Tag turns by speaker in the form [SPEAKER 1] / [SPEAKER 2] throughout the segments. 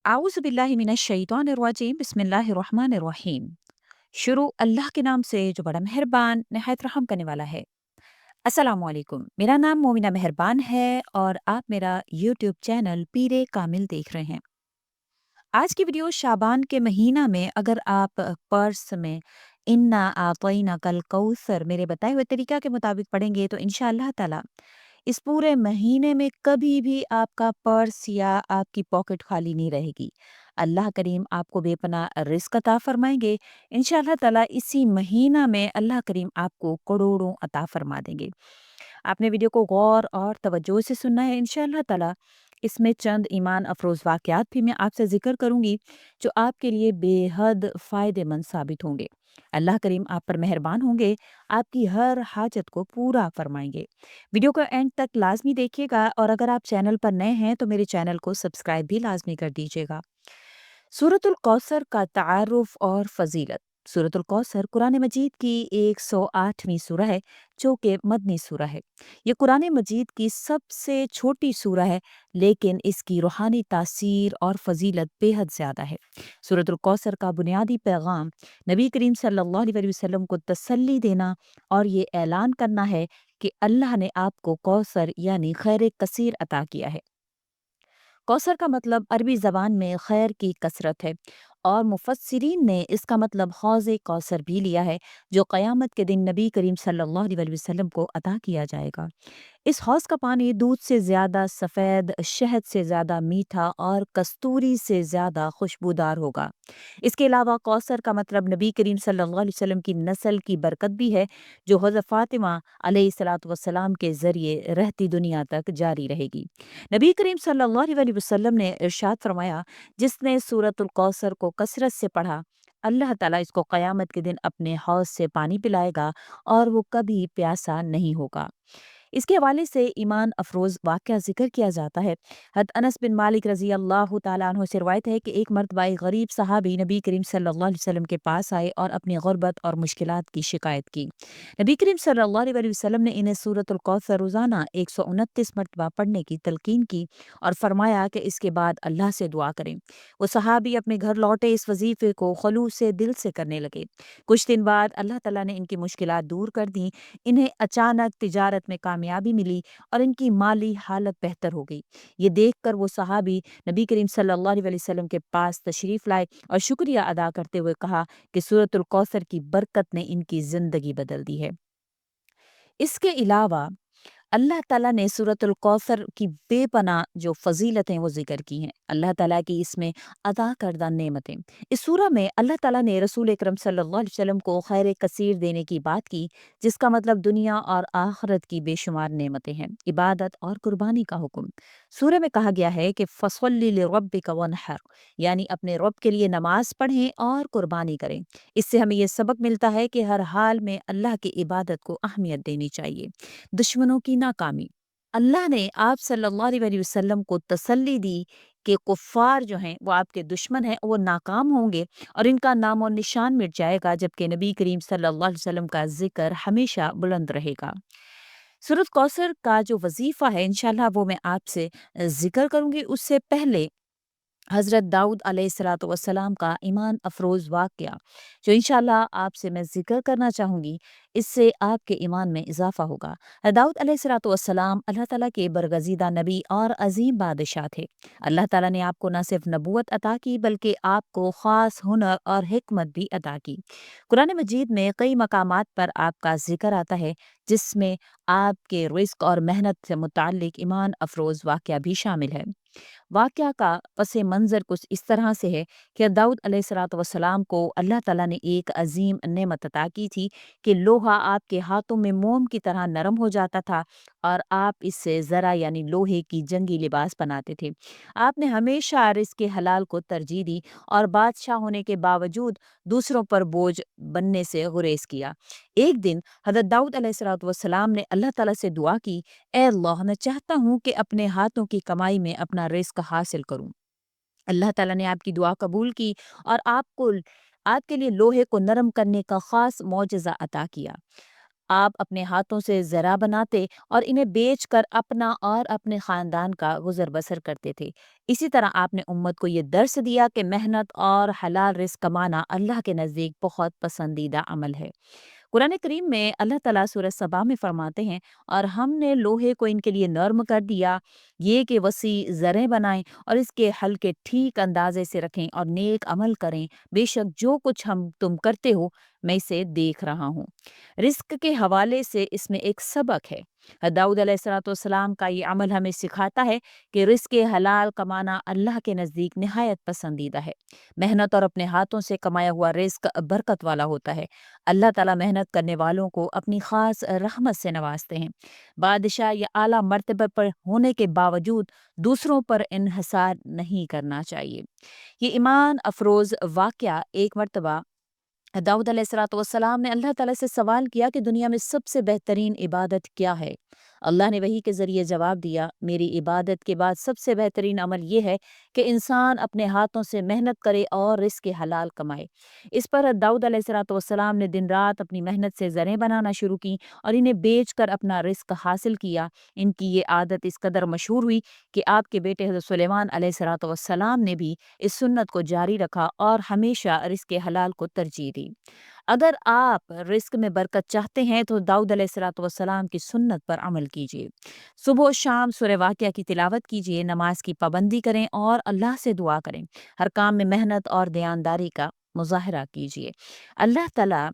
[SPEAKER 1] आऊज़ बिल्लाहि मिनश शैतानिर रजीम बिस्मिल्लाहिर्रहमानिर रहीम। शुरू अल्लाह के नाम से जो बड़ा मेहरबान नहायत रहम करने वाला है। अस्सलामु अलैकुम। मेरा नाम मोमिना मेहरबान है और आप मेरा यूट्यूब चैनल पीरे कामिल देख रहे हैं। आज की वीडियो शाबान के महीना में अगर आप पर्स में इन्ना आतईना कल कौसर मेरे बताए हुए तरीका के मुताबिक पढ़ेंगे तो इंशाअल्लाह ताला इस पूरे महीने में कभी भी आपका पर्स या आपकी पॉकेट खाली नहीं रहेगी। अल्लाह करीम आपको बेपनाह रिज़्क अता फ़रमाएँगे। इंशाअल्लाह ताला इसी महीना में अल्लाह करीम आपको करोड़ों अता फ़रमा देंगे। आपने वीडियो को गौर और तवज्जो से सुनना है इंशाअल्लाह ताला। इसमें चंद ईमान अफ़रोज़ वाक़यात भी मैं आपसे ज़िक्र करूँगी, जो आपके लिए बेहद फ़ायदेमंद साबित होंगे। अल्लाह करीम आप पर मेहरबान होंगे, आपकी हर हाजत को पूरा फ़रमाएँगे। वीडियो को एंड तक लाज़मी देखिएगा और अगर आप चैनल पर नए हैं, तो मेरे चैनल को सब्सक्राइब भी लाज़मी कर दीजिएगा। सूरतुल कौसर का तारुफ और फ़ज़ीलत। सूरतुल कौसर कुरान मजीद की 108वीं सूरा है, जो कि मदनी सूरा है। ये कुरान मजीद की सबसे छोटी सूरा है, लेकिन इसकी रूहानी तासीर और फ़ज़ीलत बेहद ज़्यादा है। सूरतुल कौसर का बुनियादी पैगाम नबी करीम सल्लल्लाहु अलैहि वसल्लम को तसल्ली देना और ये ऐलान करना है कि अल्लाह ने आपको कौसर यानी खैर कसीर अता किया है। कौसर का मतलब अरबी ज़बान में खैर की कसरत है और मुफस्सिरीन ने इसका मतलब हौज़ कौसर भी लिया है, जो क़यामत के दिन नबी करीम सल्लल्लाहु अलैहि वसल्लम को अता किया जाएगा। इस हौज़ का पानी दूध से ज़्यादा सफ़ेद, शहद से ज़्यादा मीठा और कस्तूरी से ज़्यादा खुशबूदार होगा। इसके अलावा कौसर का मतलब नबी करीम सल्लल्लाहु अलैहि वसल्लम की नस्ल की बरकत भी है, जो हज़रत फ़ातिमा अलैहिस्सलातु वस्सलाम के ज़रिए रहती दुनिया तक जारी रहेगी। नबी करीम सल्लल्लाहु अलैहि वसल्लम ने इरशाद फरमाया, जिसने सूरतुल कौसर को कसरत से पढ़ा, अल्लाह ताला इसको क़यामत के दिन अपने हौज़ से पानी पिलाएगा और वो कभी प्यासा नहीं होगा। इसके हवाले से ईमान अफरोज़ वाक़या ज़िक्र किया जाता है। हज़रत अनस बिन मालिक रज़ी अल्लाह तआला अन्हु से रिवायत है कि एक मर्तबा एक गरीब सहाबी नबी करीम सल्लल्लाहु अलैहि वसल्लम के पास आए और अपनी गुर्बत और मुश्किलात की शिकायत की। नबी करीम सल्लल्लाहु अलैहि वसल्लम ने इन्हें सूरतुल कौसर रोज़ाना 129 मरतबा पढ़ने की तलकीन की और फरमाया कि इसके बाद अल्लाह से दुआ करें। वो सहाबी अपने घर लौटे इस वजीफ़े को ख़ुलूस से दिल से करने लगे। कुछ दिन बाद अल्लाह ताला ने इनकी मुश्किलात दूर कर दी। इन्हें अचानक तिजारत में कामयाबी मिली और इनकी माली हालत बेहतर हो गई। ये देखकर वो सहाबी नबी करीम सल्लल्लाहु अलैहि वसल्लम के पास तशरीफ़ लाए और शुक्रिया अदा करते हुए कहा कि सूरतुल कौसर की बरकत ने इनकी ज़िंदगी बदल दी है। इसके अलावा अल्लाह ताला ने सूरतुल कौसर की बेपनाह जो फ़ज़ीलतें वो ज़िक्र की हैं। अल्लाह ताला की इसमें अता करदा नेमतें। इस सूरा में अल्लाह ताला ने रसूल अकरम सल्लल्लाहु अलैहि वसल्लम को खैर कसीर देने की बात की, जिसका मतलब दुनिया और आखिरत की बेशुमार नेमतें हैं। इबादत और कुर्बानी का हुक्म। सूरे में कहा गया है कि फ़सल्लि लिरब्बिका वन्हर, यानी अपने रब के लिए नमाज पढ़ें और कुर्बानी करें। इससे हमें ये सबक मिलता है कि हर हाल में अल्लाह की इबादत को अहमियत देनी चाहिए। दुश्मनों की नाकामी। अल्लाह ने आप सल्लल्लाहु अलैहि वसल्लम को तसल्ली दी कि कुफ़ार जो हैं वो आपके दुश्मन हैं, वो नाकाम होंगे और इनका नाम और निशान मिट जाएगा, जबकि नबी करीम सल्लल्लाहु अलैहि वसल्लम का ज़िक्र हमेशा बुलंद रहेगा। सूरत कौसर का जो वजीफ़ा है इंशाअल्लाह वो मैं आपसे ज़िक्र करूँगी। उससे पहले हज़रत दाऊद अलैहिस्सलातु वस्सलाम का ईमान अफ़रोज़ वाक़या जो इंशाअल्लाह आपसे मैं ज़िक्र करना चाहूँगी, इससे आपके ईमान में इज़ाफ़ा होगा। दाऊद अलैहिस्सलातु वस्सलाम अल्लाह ताला के बरगज़ीदा नबी और अज़ीम बादशाह थे। अल्लाह ताला ने आपको न सिर्फ़ नबूवत अता की, बल्कि आपको ख़ास हुनर और हिकमत भी अता की। कुरान मजीद में कई मकामात पर आपका ज़िक्र आता है, जिसमें आपके रिज़्क और मेहनत से मुतल्लिक़ ईमान अफ़रोज़ वाक़या भी शामिल है। वाक़या का पस मंज़र कुछ इस तरह से है कि दाऊद अलैहिस्सलातु वस्सलाम को अल्लाह ताला ने एक अज़ीम नेमत अता की थी कि लोहा आपके हाथों में मोम की तरह नरम हो जाता था और आप इससे ज़रा यानी लोहे की जंगी लिबास बनाते थे। आपने हमेशा रिज़्क़ हलाल को तरजीह दी और बादशाह होने के बावजूद दूसरों पर बोझ बनने से गुरेज़ किया। एक दिन हज़रत दाऊद अलैहिस्सलातु वस्सलाम ने अल्लाह ताला से दुआ की, ए अल्लाह, मैं चाहता हूँ कि अपने हाथों की कमाई में अपना रिज़्क हासिल करूँ। अल्लाह ताला ने आपकी दुआ कबूल की और आपको आपके लिए लोहे को नरम करने का ख़ास मौजज़ा अता किया। آپ اپنے ہاتھوں سے زرع بناتے اور انہیں بیچ کر اپنا اور اپنے خاندان کا گزر بسر کرتے تھے۔ اسی طرح آپ نے امت کو یہ درس دیا کہ محنت اور حلال رزق کمانا اللہ کے نزدیک بہت پسندیدہ عمل ہے۔ قرآن کریم میں اللہ تعالیٰ سورہ سبا میں فرماتے ہیں، اور ہم نے لوہے کو ان کے لیے نرم کر دیا، یہ کہ وسیع زریں بنائیں اور اس کے حلقے ٹھیک اندازے سے رکھیں اور نیک عمل کریں، بے شک جو کچھ تم کرتے ہو میں اسے دیکھ رہا ہوں۔ رزق کے حوالے سے اس میں ایک سبق ہے۔ داؤد علیہ السلام کا یہ عمل ہمیں سکھاتا ہے کہ رزق حلال کمانا اللہ کے نزدیک نہایت پسندیدہ ہے۔ محنت اور اپنے ہاتھوں سے کمایا ہوا رزق برکت والا ہوتا ہے۔ اللہ تعالیٰ محنت کرنے والوں کو اپنی خاص رحمت سے نوازتے ہیں۔ بادشاہ یا اعلیٰ مرتبہ پر ہونے کے باوجود دوسروں پر انحصار نہیں کرنا چاہیے۔ یہ ایمان افروز واقعہ ایک مرتبہ داؤد علیہ السلام نے اللہ تعالیٰ سے سوال کیا کہ دنیا میں سب سے بہترین عبادت کیا ہے؟ اللہ نے وحی کے ذریعے جواب دیا، میری عبادت کے بعد سب سے بہترین عمل یہ ہے کہ انسان اپنے ہاتھوں سے محنت کرے اور رزق حلال کمائے۔ اس پر داؤد علیہ السلام نے دن رات اپنی محنت سے زریں بنانا شروع کی اور انہیں بیچ کر اپنا رزق حاصل کیا۔ ان کی یہ عادت اس قدر مشہور ہوئی کہ آپ کے بیٹے حضرت سلیمان علیہ السلام نے بھی اس سنت کو جاری رکھا اور ہمیشہ رزق حلال کو ترجیح دی۔ اگر آپ رزق میں برکت چاہتے ہیں تو داؤد علیہ السلام کی سنت پر عمل کیجیے۔ صبح و شام سورہ واقعہ کی تلاوت کیجیے، نماز کی پابندی کریں اور اللہ سے دعا کریں۔ ہر کام میں محنت اور دیانتداری کا مظاہرہ کیجیے۔ اللہ تعالیٰ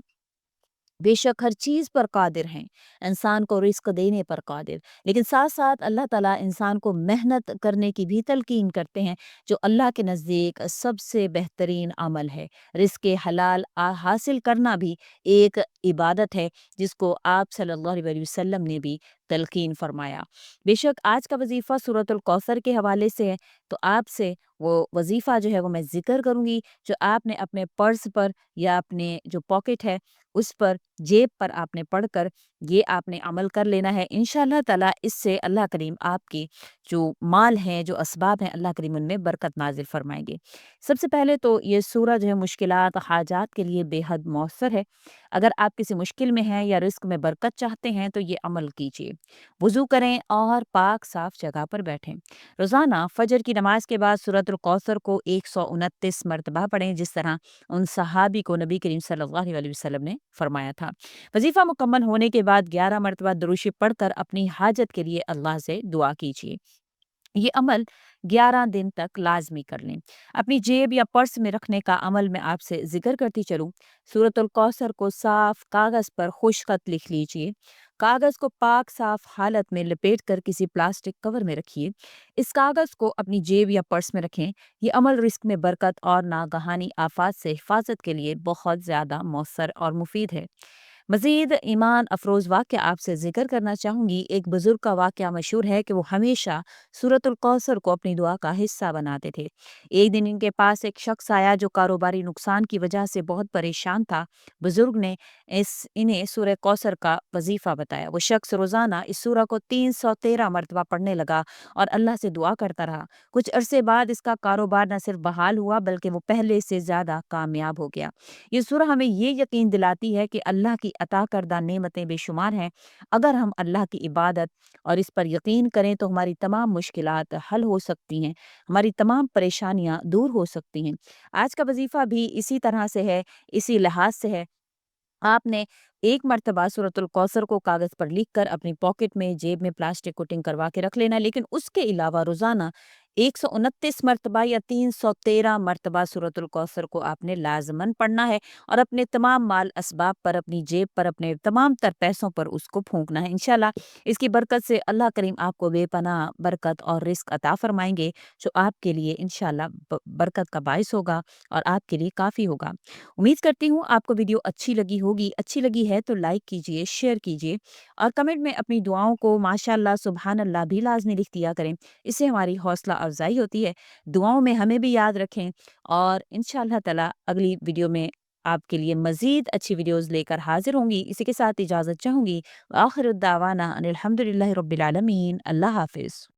[SPEAKER 1] بے شک ہر چیز پر قادر ہیں، انسان کو رزق دینے پر قادر، لیکن ساتھ ساتھ اللہ تعالیٰ انسان کو محنت کرنے کی بھی تلقین کرتے ہیں، جو اللہ کے نزدیک سب سے بہترین عمل ہے۔ رزق حلال حاصل کرنا بھی ایک عبادت ہے جس کو آپ صلی اللہ علیہ وسلم نے بھی تلقین فرمایا۔ بے شک آج کا وظیفہ سورۃ الکوثر کے حوالے سے ہے، تو آپ سے وہ وظیفہ جو ہے وہ میں ذکر کروں گی، جو آپ نے اپنے پرس پر یا اپنے جو پاکٹ ہے اس پر، جیب پر آپ نے پڑھ کر یہ آپ نے عمل کر لینا ہے۔ انشاءاللہ تعالیٰ اس سے اللہ کریم آپ کے جو مال ہیں، جو اسباب ہیں، اللہ کریم ان میں برکت نازل فرمائیں گے۔ سب سے پہلے تو یہ سورہ جو ہے مشکلات حاجات کے لیے بے حد مؤثر ہے۔ اگر آپ کسی مشکل میں ہیں یا رزق میں برکت چاہتے ہیں تو یہ عمل کیجیے۔ وضو کریں اور پاک صاف جگہ پر بیٹھیں۔ روزانہ فجر کی نماز کے بعد سورۃ الکوثر کو 129 مرتبہ پڑھیں، جس طرح ان صحابی کو نبی کریم صلی اللہ علیہ وسلم نے فرمایا تھا۔ وظیفہ مکمل ہونے کے بعد 11 مرتبہ درود شریف پڑھ کر اپنی حاجت کے لیے اللہ سے دعا کیجیے۔ یہ عمل 11 دن تک لازمی کر لیں۔ اپنی جیب یا پرس میں رکھنے کا عمل میں آپ سے ذکر کرتی چلوں۔ سورۃ الکوثر کو صاف کاغذ پر خشک خط لکھ لیجیے۔ کاغذ کو پاک صاف حالت میں لپیٹ کر کسی پلاسٹک کور میں رکھیے۔ اس کاغذ کو اپنی جیب یا پرس میں رکھیں۔ یہ عمل رزق میں برکت اور ناگہانی آفات سے حفاظت کے لیے بہت زیادہ مؤثر اور مفید ہے۔ مزید ایمان افروز واقعہ آپ سے ذکر کرنا چاہوں گی۔ ایک بزرگ کا واقعہ مشہور ہے کہ وہ ہمیشہ سورۃ الکوثر کو اپنی دعا کا حصہ بناتے تھے۔ ایک دن ان کے پاس ایک شخص آیا جو کاروباری نقصان کی وجہ سے بہت پریشان تھا۔ بزرگ نے انہیں سورہ کوثر کا وظیفہ بتایا۔ وہ شخص روزانہ اس سورہ کو 313 مرتبہ پڑھنے لگا اور اللہ سے دعا کرتا رہا۔ کچھ عرصے بعد اس کا کاروبار نہ صرف بحال ہوا بلکہ وہ پہلے سے زیادہ کامیاب ہو گیا۔ یہ سورہ ہمیں یہ یقین دلاتی ہے کہ اللہ کی عطا کردہ نعمتیں بے شمار ہیں۔ اگر ہم اللہ کی عبادت اور اس پر یقین کریں تو ہماری تمام مشکلات حل ہو سکتی ہیں، ہماری تمام پریشانیاں دور ہو سکتی ہیں۔ آج کا وظیفہ بھی اسی طرح سے ہے، اسی لحاظ سے ہے۔ آپ نے ایک مرتبہ سورۃ الکوثر کو کاغذ پر لکھ کر اپنی پاکٹ میں، جیب میں پلاسٹک کوٹنگ کروا کے رکھ لینا، لیکن اس کے علاوہ روزانہ 129 مرتبہ یا 313 مرتبہ سورۃ الکوثر کو آپ نے لازماً پڑھنا ہے اور اپنے تمام مال اسباب پر، اپنی جیب پر، اپنے تمام تر پیسوں پر اس کو پھونکنا ہے۔ انشاءاللہ اس کی برکت سے اللہ کریم آپ کو بے پناہ برکت اور رزق عطا فرمائیں گے، جو آپ کے لیے انشاءاللہ برکت کا باعث ہوگا اور آپ کے لیے کافی ہوگا۔ امید کرتی ہوں آپ کو ویڈیو اچھی لگی ہوگی۔ اچھی لگی ہے تو لائک کیجیے، شیئر کیجیے اور کمنٹ میں اپنی دعاؤں کو ماشاءاللہ سبحان اللہ بھی لازمی لکھ دیا کریں۔ اس سے ہماری حوصلہ افزائی ہوتی ہے۔ دعاؤں میں ہمیں بھی یاد رکھیں اور انشاءاللہ تعالی اگلی ویڈیو میں آپ کے لیے مزید اچھی ویڈیوز لے کر حاضر ہوں گی۔ اسی کے ساتھ اجازت چاہوں گی۔ آخر الدعوانا ان الحمدللہ رب العالمین۔ اللہ حافظ۔